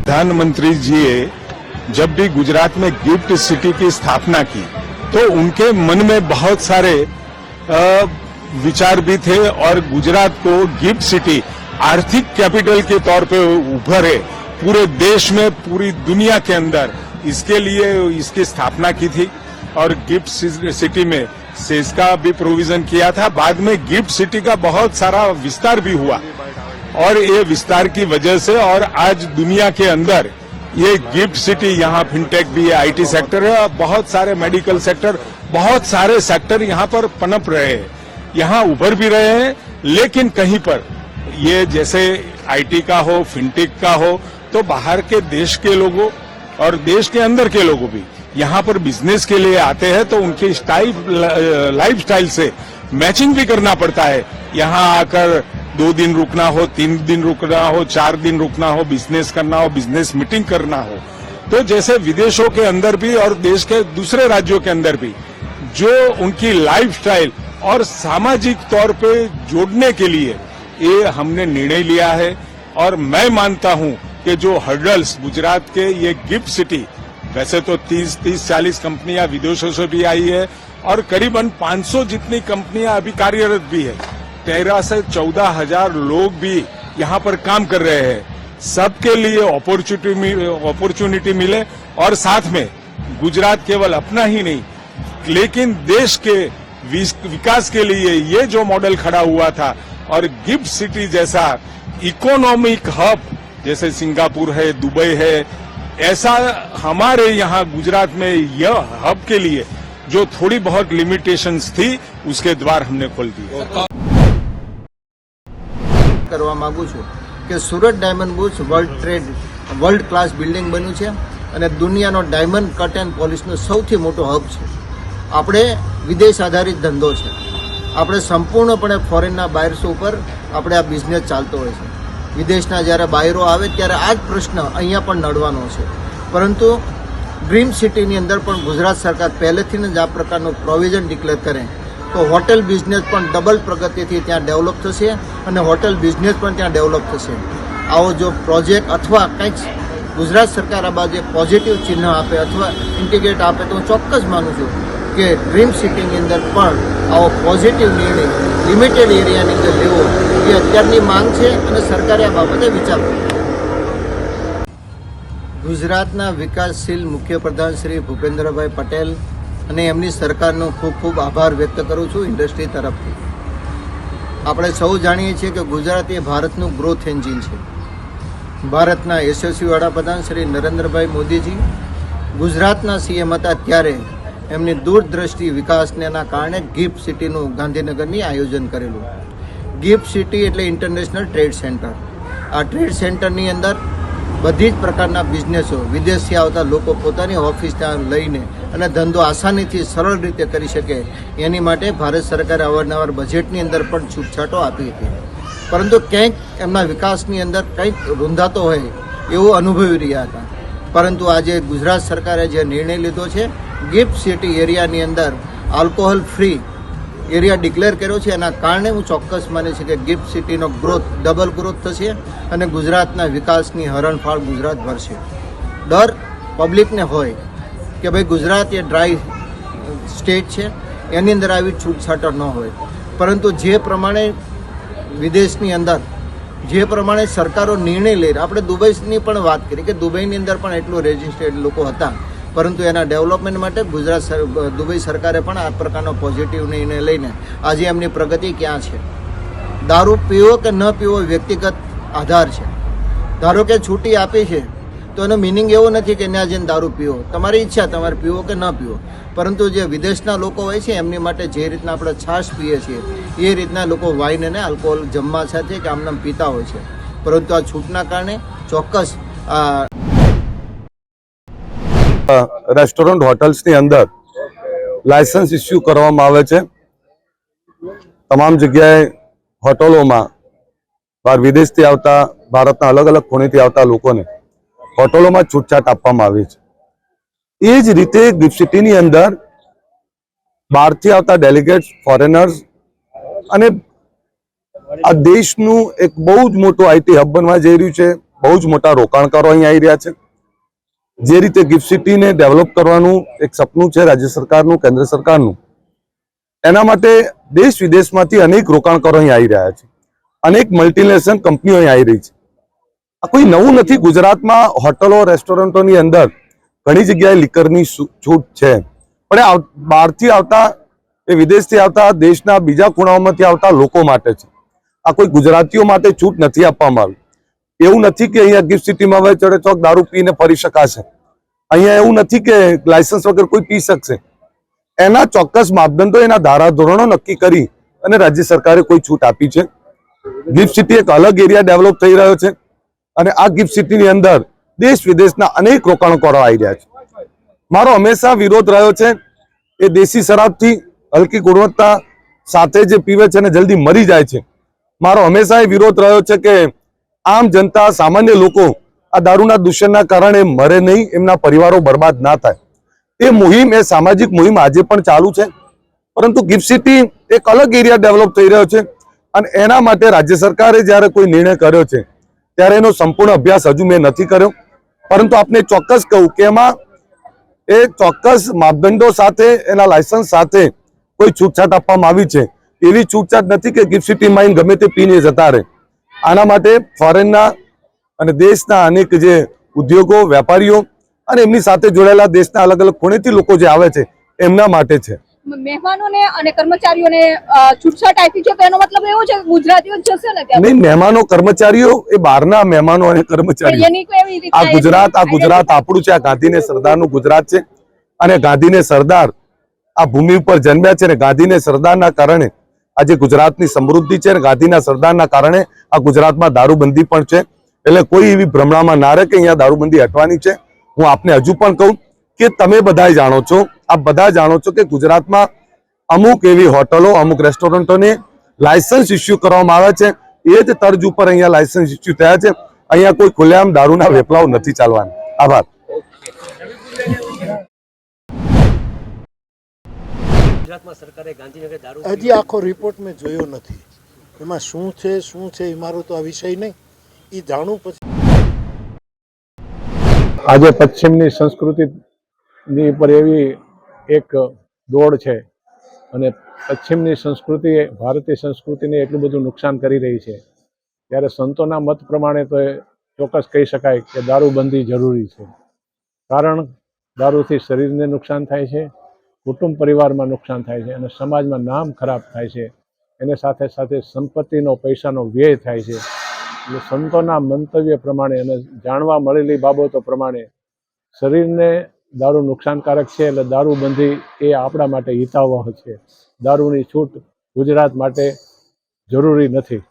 प्रधानमंत्री जी जब भी गुजरात में गिफ्ट सिटी की स्थापना की तो उनके मन में बहुत सारे विचार भी थे और गुजरात को गिफ्ट सिटी आर्थिक कैपिटल के तौर पे उभरे पूरे देश में, पूरी दुनिया के अंदर, इसके लिए इसकी स्थापना की थी और गिफ्ट सिटी में सेस का भी प्रोविजन किया था। बाद में गिफ्ट सिटी का बहुत सारा विस्तार भी हुआ और ये विस्तार की वजह से और आज दुनिया के अंदर ये गिफ्ट सिटी, यहाँ फिनटेक भी है, आईटी सेक्टर है, बहुत सारे मेडिकल सेक्टर, बहुत सारे सेक्टर यहाँ पर पनप रहे हैं, यहाँ उभर भी रहे हैं। लेकिन कहीं पर ये जैसे आईटी का हो, फिनटेक का हो, तो बाहर के देश के लोगों और देश के अंदर के लोगों भी यहाँ पर बिजनेस के लिए आते हैं, तो उनके लाइफ स्टाइल से मैचिंग भी करना पड़ता है। यहाँ आकर 2 दिन रुकना हो, 3 दिन रुकना हो, 4 दिन रुकना हो, बिजनेस करना हो, बिजनेस मीटिंग करना हो, तो जैसे विदेशों के अंदर भी और देश के दूसरे राज्यों के अंदर भी जो उनकी लाइफस्टाइल और सामाजिक तौर पे जोड़ने के लिए ये हमने निर्णय लिया है। और मैं मानता हूं कि जो हर्डल्स गुजरात के ये गिफ्ट सिटी, वैसे तो 30-40 कंपनियां विदेशों से भी आई है और करीबन 500 जितनी कंपनियां अभी कार्यरत भी है, 13 से 14 हजार लोग भी यहाँ पर काम कर रहे हैं। सबके लिए अपॉर्चुनिटी मिले और साथ में गुजरात केवल अपना ही नहीं लेकिन देश के विकास के लिए ये जो मॉडल खड़ा हुआ था और गिफ्ट सिटी जैसा इकोनॉमिक हब जैसे सिंगापुर है, दुबई है, ऐसा हमारे यहाँ गुजरात में यह हब के लिए जो थोड़ी बहुत लिमिटेशंस थी उसके द्वार हमने खोल दिए। કરવા માંગુ છું કે Surat diamond bourse world class building બન્યું છે અને દુનિયાનો ડાયમંડ કટ એન્ડ પોલિશનો સૌથી મોટો હબ છે। આપણે વિદેશ આધારિત ધંધો છે, આપણે સંપૂર્ણપણે ફોરેનના બાયર્સ ઉપર આપણે આ બિઝનેસ ચાલતો હોય છે। વિદેશના જ્યારે બાયરો આવે ત્યારે આ જ પ્રશ્ન અહીંયા પણ નડવાનો છે, પરંતુ ડ્રીમ સિટીની અંદર પણ ગુજરાત સરકાર પહેલેથી જ આ પ્રકારનું પ્રોવિઝન ડિક્લેર કરે તો હોટેલ બિઝનેસ પણ ડબલ પ્રગતિથી ત્યાં ડેવલપ થશે અને હોટેલ બિઝનેસ પણ ત્યાં ડેવલપ થશે। આવો જો પ્રોજેક્ટ અથવા કંઈક ગુજરાત સરકાર આ બાજુ પોઝિટિવ ચિહ્ન આપે અથવા ઇન્ટિગ્રેટ આપે તો હું ચોક્કસ માનું છું કે ડ્રીમ સિટીની અંદર પણ આવો પોઝિટિવ નિર્ણય લિમિટેડ એરિયાની અંદર લેવો એ અત્યારની માંગ છે અને સરકારે આ બાબતે વિચાર કર્યો। ગુજરાતના વિકાસશીલ મુખ્યપ્રધાન શ્રી ભૂપેન્દ્રભાઈ પટેલ અને એમની સરકારનો ખૂબ ખૂબ આભાર વ્યક્ત કરું છું ઇન્ડસ્ટ્રી તરફથી। આપણે સૌ જાણીએ છીએ કે ગુજરાત એ ભારતનું ગ્રોથ એન્જિન છે। ભારતના યશસ્વી વડાપ્રધાન શ્રી નરેન્દ્રભાઈ મોદીજી ગુજરાતના સીએમ હતા ત્યારે એમની દૂરદ્રષ્ટિ વિકાસના કારણે ગિફ્ટ સિટીનું ગાંધીનગરની આયોજન કરેલું। ગિફ્ટ સિટી એટલે ઇન્ટરનેશનલ ટ્રેડ સેન્ટર। આ ટ્રેડ સેન્ટરની અંદર બધી જ પ્રકારના બિઝનેસો, વિદેશથી આવતા લોકો પોતાની ઓફિસ ત્યાં લઈને અને ધંધો આસાનીથી સરળ રીતે કરી શકે એની માટે ભારત સરકારે અવારનવાર બજેટની અંદર પણ છૂટછાટો આપી હતી, પરંતુ ક્યાંક એમના વિકાસની અંદર કંઈક રૂંધાતો હોય એવું અનુભવી રહ્યા હતા। પરંતુ આજે ગુજરાત સરકારે જે નિર્ણય લીધો છે ગિફ્ટ સિટી એરિયાની અંદર આલ્કોહોલ ફ્રી એરિયા ડિક્લેર કર્યો છે, એના કારણે હું ચોક્કસ માનું છું કે ગિફ્ટ સિટીનો ગ્રોથ ડબલ ગ્રોથ થશે અને ગુજરાતના વિકાસની હરણફાળ ગુજરાત ભરશે। ડર પબ્લિકને હોય કે ભાઈ ગુજરાત એ ડ્રાય સ્ટેટ છે, એની અંદર આવી છૂટછાટો ન હોય, પરંતુ જે પ્રમાણે વિદેશની અંદર જે પ્રમાણે સરકારો નિર્ણય લઈ, આપણે દુબઈની પણ વાત કરી કે દુબઈની અંદર પણ એટલું રેજિસ્ટર્ડ લોકો હતા, પરંતુ એના ડેવલપમેન્ટ માટે દુબઈ સરકારે પણ આ પ્રકારનો પોઝિટિવ નિર્ણય લઈને આજે એમની પ્રગતિ ક્યાં છે। દારૂ પીવો કે ન પીવો વ્યક્તિગત આધાર છે। ધારો કે છૂટી આપી છે તો એનો મિનિંગ એવો નથી કે ત્યાં જઈને દારૂ પીવો, તમારી ઈચ્છા તમારે પીવો કે ન પીવો, પરંતુ જે વિદેશના લોકો હોય છે એમની માટે જે રીતના આપણે છાશ પીએ છીએ એ રીતના લોકો વાઇન અને આલ્કોહોલ જમવા સાથે કે આમનામ પીતા હોય છે, પરંતુ આ છૂટના કારણે ચોક્કસ રેસ્ટોરન્ટ હોટલ્સની અંદર લાયસન્સ ઇસ્યુ કરવામાં આવે છે। તમામ જગ્યાએ હોટલોમાં વિદેશથી આવતા, ભારતના અલગ અલગ ખૂણેથી આવતા લોકોને હોટલોમાં છૂટછાટ આપવામાં આવી છે। એ જ રીતે ગિફ્ટ સિટીની અંદર બહારથી આવતા ડેલિગેટ્સ, ફોરેનર્સ અને આ દેશનું એક બહુ જ મોટું આઈટી હબ બનવા જઈ રહ્યું છે। બહુ જ મોટા રોકાણકારો અહીં આવી રહ્યા છે. જે રીતે ગિફ્ટ સિટીને ડેવલપ કરવાનું એક સપનું છે રાજ્ય સરકારનું, કેન્દ્ર સરકારનું, એના માટે દેશ વિદેશમાંથી અનેક રોકાણકારો અહીં આવી રહ્યા છે. અનેક મલ્ટીનેશનલ કંપનીઓ અહીં આવી રહી છે. આ કોઈ નવું નથી. ગુજરાતમાં હોટલો, રેસ્ટોરન્ટોની અંદર ઘણી જગ્યાએ લિકરની છૂટ છે, પણ એ બહારથી આવતા, એ વિદેશથી આવતા, દેશના બીજા ખૂણાઓમાંથી આવતા લોકો માટે છે. આ કોઈ ગુજરાતીઓ માટે છૂટ નથી આપવામાં આવી. એવું નથી કે અહીંયા ગિફ્ટ સિટીમાં હવે ચડેચોક દારૂ પીને ફરી શકાશે. અહીંયા એવું નથી કે લાયસન્સ વગર કોઈ પી શકશે. એના ચોક્કસ માપદંડો, એના ધારાધોરણો નક્કી કરી અને રાજ્ય સરકારે કોઈ છૂટ આપી છે. ગિફ્ટ સિટી એક અલગ એરિયા ડેવલપ થઈ રહ્યો છે અને આ ગિફ્ટ સિટીની અંદર દેશ વિદેશના અનેક રોકાણકારો આવી રહ્યા છે. મારો હંમેશા વિરોધ રહ્યો છે એ દેશી શરાબથી, હલકી ગુણવત્તા સાથે જે પીવે છે અને જલ્દી મરી જાય છે. મારો હંમેશા એ વિરોધ રહ્યો છે કે આમ જનતા, સામાન્ય લોકો આ દારૂના દૂષણના કારણે મરે નહીં, એમના પરિવારો બરબાદ ના થાય. એ મુહિમ, એ સામાજિક મુહિમ આજે પણ ચાલુ છે. પરંતુ ગિફ્ટ સિટી એક અલગ એરિયા ડેવલપ થઈ રહ્યો છે અને એના માટે રાજ્ય સરકારે જ્યારે કોઈ નિર્ણય કર્યો છે ત્યારે એનો સંપૂર્ણ અભ્યાસ હજુ મેં નથી કર્યો. પરંતુ આપને ચોક્કસ કહું કે એમાં એ ચોક્કસ માપદંડો સાથે, એના લાયસન્સ સાથે કોઈ છૂટછાટ આપવામાં આવી છે. એવી છૂટછાટ નથી કે ગિફ્ટ સિટીમાં ગમે તે પીને જતા રહે. આના માટે ફોરેનના અને દેશના અનેક જે ઉદ્યોગો, વેપારીઓ અને એમની સાથે જોડાયેલા દેશના અલગ અલગ ખૂણેથી લોકો જે આવે છે એમના માટે છે. મહેમાનોને અને કર્મચારીઓને છૂટછાટ આપી છે તો એનો મતલબ એવો છે કે ગુજરાતીઓ જ જશે ને ત્યાં? નહીં, મહેમાનો, કર્મચારીઓ એ બહારના મહેમાનો અને કર્મચારીઓ. એની કોઈ એવી રીતે આ ગુજરાત આપણું છે. આ ગાંધીને સરદારનું ગુજરાત છે અને ગાંધીને સરદાર આ ભૂમિ ઉપર જન્મ્યા છે અને ગાંધીને સરદારના કારણે આજે ગુજરાતની સમૃદ્ધિ છે અને ગાંધીના સરદારના કારણે આ ગુજરાતમાં દારૂબંધી પણ છે. એટલે કોઈ એવી ભ્રમણામાં ના રહે કે અહીંયા દારૂબંધી હટવાની છે. હું આપને હજુ પણ કહું કે તમે બધા જાણો છો, આપ બધા જાણો છો કે ગુજરાતમાં અમુક એવી હોટલો, અમુક રેસ્ટોરન્ટોને લાયસન્સ ઇસ્યુ કરવામાં આવે છે. એ જ તર્જ ઉપર અહીંયા લાયસન્સ ઇસ્યુ થયા છે. અહીંયા કોઈ ખુલ્લેઆમ દારૂના વેપલાઓ નથી ચાલવાના. આભાર. હજી આખો રિપોર્ટ મેં જોયો નથી. એમાં શું છે એ મારો તો આ વિષય નહીં. એ જાણું પછી. આજે પશ્ચિમની સંસ્કૃતિની ઉપર એવી એક દોડ છે અને પશ્ચિમની સંસ્કૃતિ ભારતીય સંસ્કૃતિને એટલું બધું નુકસાન કરી રહી છે, ત્યારે સંતોના મત પ્રમાણે તો ચોક્કસ કહી શકાય કે દારૂબંધી જરૂરી છે. કારણ દારૂથી શરીરને નુકસાન થાય છે, કુટુંબ પરિવારમાં નુકસાન થાય છે અને સમાજમાં નામ ખરાબ થાય છે. એને સાથે સાથે સંપત્તિનો, પૈસાનો વ્યય થાય છે. એટલે સંતોના મંતવ્ય પ્રમાણે અને જાણવા મળેલી બાબતો પ્રમાણે શરીરને દારૂ નુકસાનકારક છે. એટલે દારૂબંધી એ આપણા માટે હિતાવહ છે. દારૂની છૂટ ગુજરાત માટે જરૂરી નથી.